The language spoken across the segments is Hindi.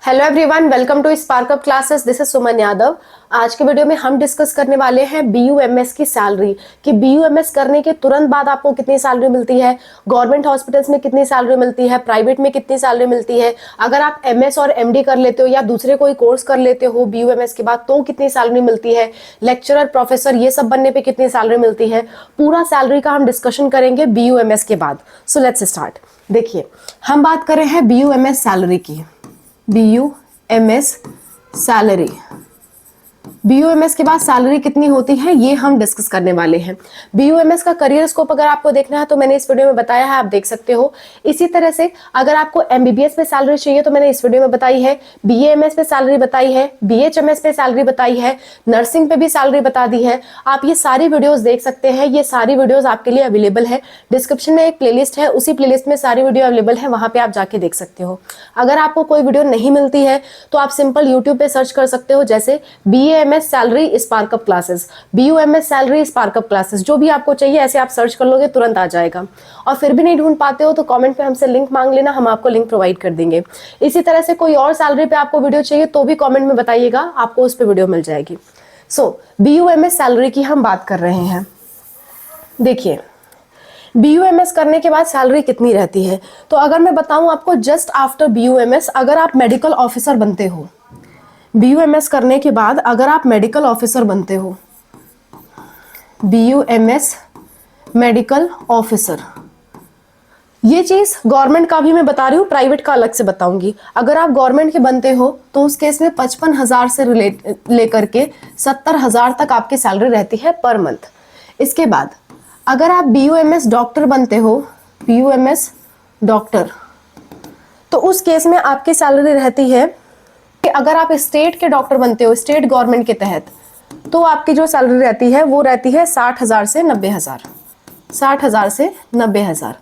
Hello everyone, welcome to spark up classes. This is Suman Yadav. आज के वीडियो में हम डिस्कस करने वाले हैं बीयूएमएस की सैलरी कि बीयूएमएस करने के तुरंत बाद आपको कितनी सैलरी मिलती है, गवर्नमेंट हॉस्पिटल्स में कितनी सैलरी मिलती है, प्राइवेट में कितनी सैलरी मिलती है, अगर आप एमएस और एमडी कर लेते हो या दूसरे कोई कोर्स कर लेते हो बीयूएमएस के बाद तो कितनी सैलरी मिलती है, लेक्चरर प्रोफेसर ये सब बनने पर कितनी सैलरी मिलती है, पूरा सैलरी का हम डिस्कशन करेंगे बीयूएमएस के बाद। So let's start. देखिए, हम बात कर रहे हैं बीयूएमएस सैलरी की। बीयूएमएस सैलरी, बीयूएमएस के बाद सैलरी कितनी होती है ये हम डिस्कस करने वाले हैं। बीयूएमएस का करियर स्कोप अगर आपको देखना है तो मैंने इस वीडियो में बताया है, आप देख सकते हो। इसी तरह से अगर आपको एमबीबीएस पे सैलरी चाहिए तो मैंने इस वीडियो में बताई है, बीएएमएस पे सैलरी बताई है, बीएचएमएस पे सैलरी बताई है, नर्सिंग पे भी सैलरी बता दी है। आप ये सारी वीडियोज देख सकते हैं, ये सारी वीडियोज आपके लिए अवेलेबल है। डिस्क्रिप्शन में एक प्लेलिस्ट है, उसी प्लेलिस्ट में सारी वीडियो अवेलेबल है, वहां पे आप जाके देख सकते हो। अगर आपको कोई वीडियो नहीं मिलती है तो आप सिंपल यूट्यूब पे सर्च कर सकते हो, जैसे BAMS salary spark up classes, BUMS salary spark up classes, जो भी आपको चाहिए ऐसे आप सर्च कर लोगे तुरंत आ जाएगा। और फिर भी नहीं ढूंढ पाते हो तो कमेंट पे हमसे लिंक मांग लेना, हम आपको लिंक प्रोवाइड कर देंगे। इसी तरह से कोई और सैलरी पे आपको वीडियो चाहिए तो भी कमेंट में बताइएगा, आपको उस पर वीडियो मिल जाएगी। सो बीयूएमएस सैलरी की हम बात कर रहे हैं। देखिए, बीयूएमएस करने के बाद सैलरी कितनी रहती है, तो अगर मैं बताऊं आपको, जस्ट आफ्टर बीयूएमएस अगर आप मेडिकल ऑफिसर बनते हो, बीयूएमएस करने के बाद अगर आप मेडिकल ऑफिसर बनते हो, बीयूएमएस मेडिकल ऑफिसर, ये चीज गवर्नमेंट का भी मैं बता रही हूँ, प्राइवेट का अलग से बताऊंगी। अगर आप गवर्नमेंट के बनते हो तो उस केस में 55,000 से लेकर के 70,000 तक आपकी सैलरी रहती है पर मंथ। इसके बाद अगर आप बीयूएमएस डॉक्टर बनते हो, बीयूएमएस डॉक्टर, तो उस केस में आपकी सैलरी रहती है कि अगर आप स्टेट के डॉक्टर बनते हो, स्टेट गवर्नमेंट के तहत, तो आपकी जो सैलरी रहती है वो रहती है 60,000 से 90,000, 60,000 से 90,000।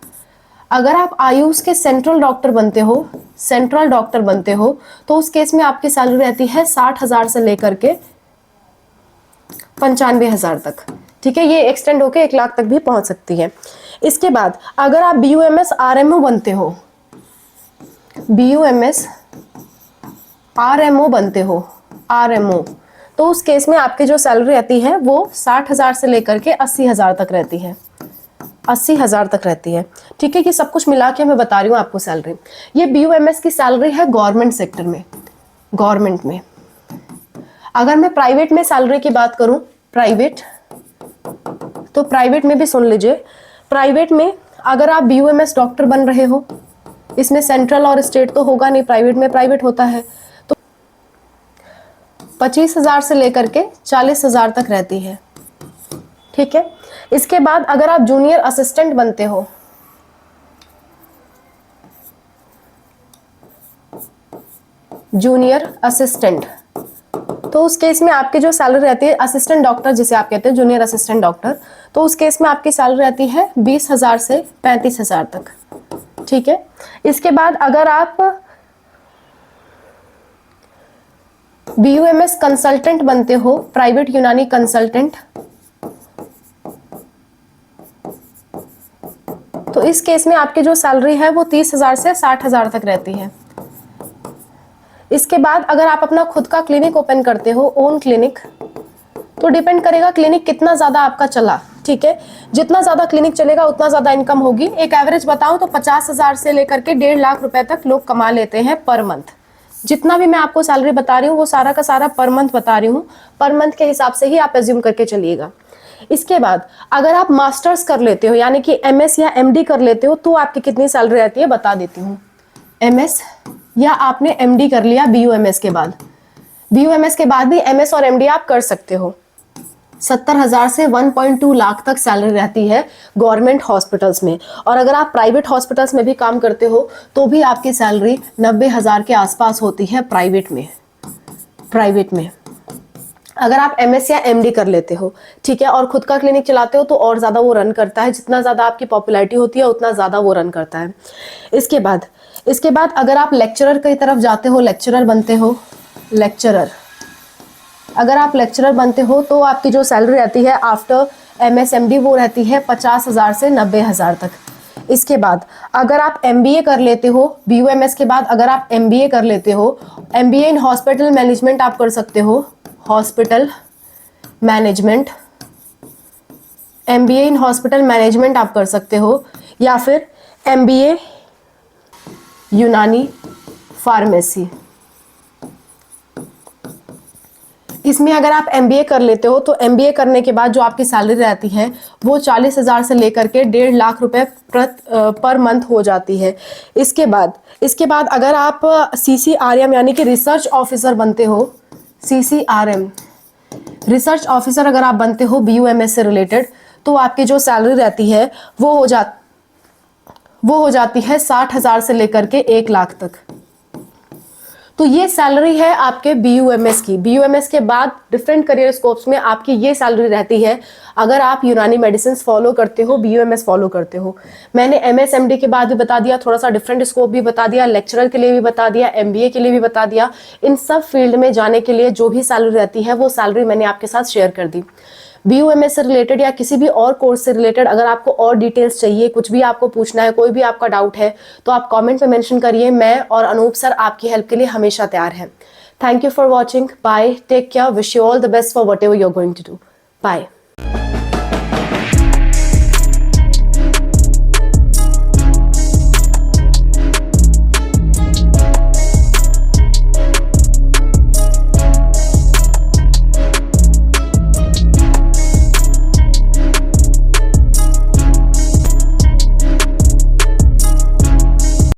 अगर आप आयुष के सेंट्रल डॉक्टर बनते हो, सेंट्रल डॉक्टर बनते हो, तो उस केस में आपकी सैलरी रहती है 60,000 से लेकर के 95,000 तक। ठीक है, ये एक्सटेंड होके 1 लाख तक भी पहुंच सकती है। इसके बाद अगर आप बीयूएमएस आरएमओ बनते हो, बीयूएमएस आरएमओ बनते हो, आरएमओ, तो उस केस में आपकी जो सैलरी रहती है वो 60,000 से लेकर के 80,000 तक रहती है, 80,000 तक रहती है। ठीक है, ये सब कुछ मिला के मैं बता रही हूँ आपको सैलरी। ये बीयूएमएस की सैलरी है गवर्नमेंट सेक्टर में, गवर्नमेंट में। अगर मैं प्राइवेट में सैलरी की बात करूं, प्राइवेट, तो प्राइवेट में भी सुन लीजिए। प्राइवेट में अगर आप बीयूएमएस डॉक्टर बन रहे हो, इसमें सेंट्रल और स्टेट तो होगा नहीं, प्राइवेट में प्राइवेट होता है, तो 25,000 से लेकर के 40,000 तक रहती है। ठीक है, इसके बाद अगर आप जूनियर असिस्टेंट बनते हो, जूनियर असिस्टेंट, तो उस केस में आपकी जो सैलरी रहती है, असिस्टेंट डॉक्टर जिसे आप कहते हैं, जूनियर असिस्टेंट डॉक्टर, तो उस केस में आपकी सैलरी रहती है 20,000 से 35,000 तक। ठीक है, इसके बाद अगर आप बीयूएमएस कंसल्टेंट बनते हो, प्राइवेट यूनानी कंसल्टेंट, तो इस केस में आपकी जो सैलरी है वो 30,000 से 60,000 तक रहती है। इसके बाद अगर आप अपना खुद का क्लिनिक ओपन करते हो, ओन क्लिनिक, तो डिपेंड करेगा क्लिनिक कितना ज्यादा आपका चला। ठीक है, जितना ज्यादा क्लिनिक चलेगा उतना ज्यादा इनकम होगी। एक एवरेज बताऊं तो 50,000 से लेकर के 1.5 लाख रुपए तक लोग कमा लेते हैं पर मंथ। जितना भी मैं आपको सैलरी बता रही हूँ वो सारा का सारा पर मंथ बता रही हूँ, पर मंथ के हिसाब से ही आप एज्यूम करके चलिएगा। इसके बाद अगर आप मास्टर्स कर लेते हो, यानी कि एमएस या एमडी कर लेते हो, तो आपकी कितनी सैलरी रहती है बता देती हूँ। एमएस या आपने एमडी कर लिया बीयूएमएस के बाद, बीयूएमएस के बाद भी एमएस और एमडी आप कर सकते हो, 70,000 से 1.2 लाख तक सैलरी रहती है गवर्नमेंट हॉस्पिटल्स में। और अगर आप प्राइवेट हॉस्पिटल्स में भी काम करते हो तो भी आपकी सैलरी 90,000 के आसपास होती है प्राइवेट में, प्राइवेट में, अगर आप एमएस या एमडी कर लेते हो। ठीक है, और खुद का क्लिनिक चलाते हो तो और ज्यादा वो रन करता है, जितना ज्यादा आपकी पॉपुलैरिटी होती है उतना ज्यादा वो रन करता है। इसके बाद अगर आप लेक्चरर की तरफ जाते हो, लेक्चरर बनते हो, लेक्चरर, अगर आप लेक्चरर बनते हो तो आपकी जो सैलरी रहती है आफ्टर एमएस एमडी वो रहती है 50,000 से 90,000 तक। इसके बाद अगर आप MBA कर लेते हो, BUMS के बाद अगर आप MBA कर लेते हो, MBA इन हॉस्पिटल मैनेजमेंट आप कर सकते हो, hospital management, MBA in hospital management आप कर सकते हो, या फिर MBA यूनानी फार्मेसी। इसमें अगर आप MBA कर लेते हो तो MBA करने के बाद जो आपकी सैलरी रहती है वो 40,000 से लेकर के 1.5 लाख रुपए पर मंथ हो जाती है। इसके बाद अगर आप CCRM यानी कि रिसर्च ऑफिसर बनते हो, CCRM रिसर्च ऑफिसर अगर आप बनते हो BUMS से रिलेटेड, तो आपकी जो सैलरी रहती है वो हो जाती है 60,000 से लेकर के 1 लाख तक। तो ये सैलरी है आपके BUMS की। BUMS के बाद डिफरेंट करियर स्कोप्स में आपकी ये सैलरी रहती है अगर आप यूनानी मेडिसिन फॉलो करते हो, BUMS फॉलो करते हो। मैंने MS MD के बाद भी बता दिया, थोड़ा सा डिफरेंट स्कोप भी बता दिया, लेक्चरर के लिए भी बता दिया, MBA के लिए भी बता दिया। इन सब फील्ड में जाने के लिए जो भी सैलरी रहती है वो सैलरी मैंने आपके साथ शेयर कर दी। BUMS से रिलेटेड या किसी भी और कोर्स से रिलेटेड अगर आपको और डिटेल्स चाहिए, कुछ भी आपको पूछना है, कोई भी आपका डाउट है, तो आप कमेंट में मेंशन करिए। मैं और अनूप सर आपकी हेल्प के लिए हमेशा तैयार हैं। Thank you for watching. Bye, take care, wish you all the best for whatever you are going to do. Bye.